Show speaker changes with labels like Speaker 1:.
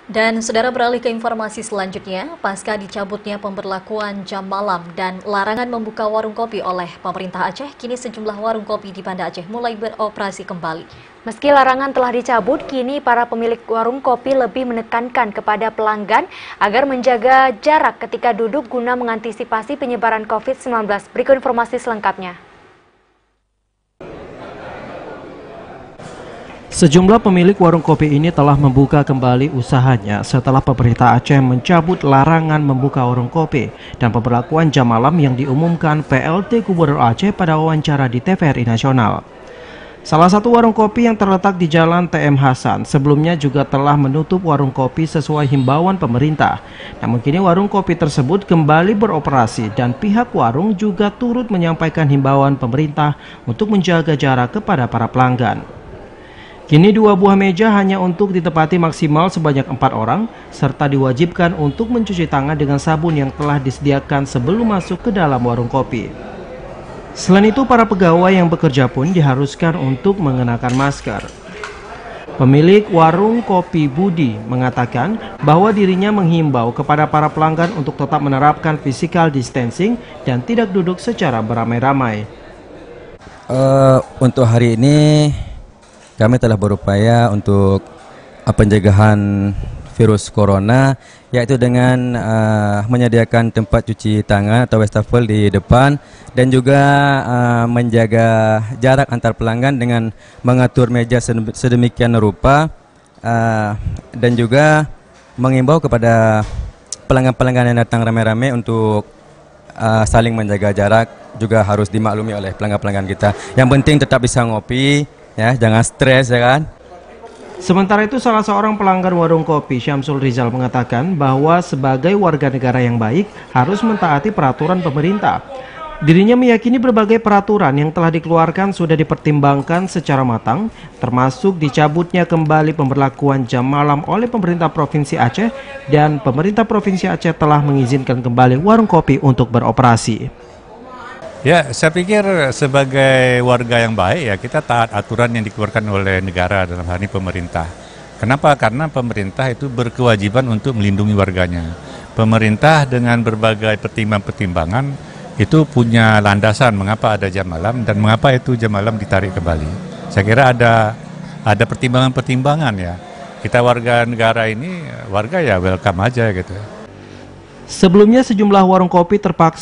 Speaker 1: Dan saudara, beralih ke informasi selanjutnya, pasca dicabutnya pemberlakuan jam malam dan larangan membuka warung kopi oleh pemerintah Aceh, kini sejumlah warung kopi di Banda Aceh mulai beroperasi kembali.
Speaker 2: Meski larangan telah dicabut, kini para pemilik warung kopi lebih menekankan kepada pelanggan agar menjaga jarak ketika duduk guna mengantisipasi penyebaran COVID-19. Berikut informasi selengkapnya.
Speaker 3: Sejumlah pemilik warung kopi ini telah membuka kembali usahanya setelah pemerintah Aceh mencabut larangan membuka warung kopi dan pemberlakuan jam malam yang diumumkan PLT Gubernur Aceh pada wawancara di TVRI Nasional. Salah satu warung kopi yang terletak di Jalan TM Hasan sebelumnya juga telah menutup warung kopi sesuai himbauan pemerintah. Namun kini warung kopi tersebut kembali beroperasi dan pihak warung juga turut menyampaikan himbauan pemerintah untuk menjaga jarak kepada para pelanggan. Kini 2 buah meja hanya untuk ditempati maksimal sebanyak 4 orang, serta diwajibkan untuk mencuci tangan dengan sabun yang telah disediakan sebelum masuk ke dalam warung kopi. Selain itu, para pegawai yang bekerja pun diharuskan untuk mengenakan masker. Pemilik warung kopi Budi mengatakan bahwa dirinya menghimbau kepada para pelanggan untuk tetap menerapkan physical distancing dan tidak duduk secara beramai-ramai.
Speaker 4: Untuk hari ini kami telah berupaya untuk pencegahan virus corona, yaitu dengan menyediakan tempat cuci tangan atau wastafel di depan dan juga menjaga jarak antar pelanggan dengan mengatur meja sedemikian rupa dan juga mengimbau kepada pelanggan-pelanggan yang datang ramai-ramai untuk saling menjaga jarak, juga harus dimaklumi oleh pelanggan-pelanggan kita. Yang penting tetap bisa ngopi, ya, jangan stres, ya kan.
Speaker 3: Sementara itu, salah seorang pelanggan warung kopi, Syamsul Rizal, mengatakan bahwa sebagai warga negara yang baik harus mentaati peraturan pemerintah. Dirinya meyakini berbagai peraturan yang telah dikeluarkan sudah dipertimbangkan secara matang, termasuk dicabutnya kembali pemberlakuan jam malam oleh pemerintah Provinsi Aceh, dan pemerintah Provinsi Aceh telah mengizinkan kembali warung kopi untuk beroperasi.
Speaker 5: Ya, saya pikir sebagai warga yang baik ya kita taat aturan yang dikeluarkan oleh negara, dalam hal ini pemerintah. Kenapa? Karena pemerintah itu berkewajiban untuk melindungi warganya. Pemerintah dengan berbagai pertimbangan-pertimbangan itu punya landasan mengapa ada jam malam dan mengapa itu jam malam ditarik kembali. Saya kira ada pertimbangan-pertimbangan ya. Kita warga negara ini, warga ya welcome aja gitu.
Speaker 3: Sebelumnya sejumlah warung kopi terpaksa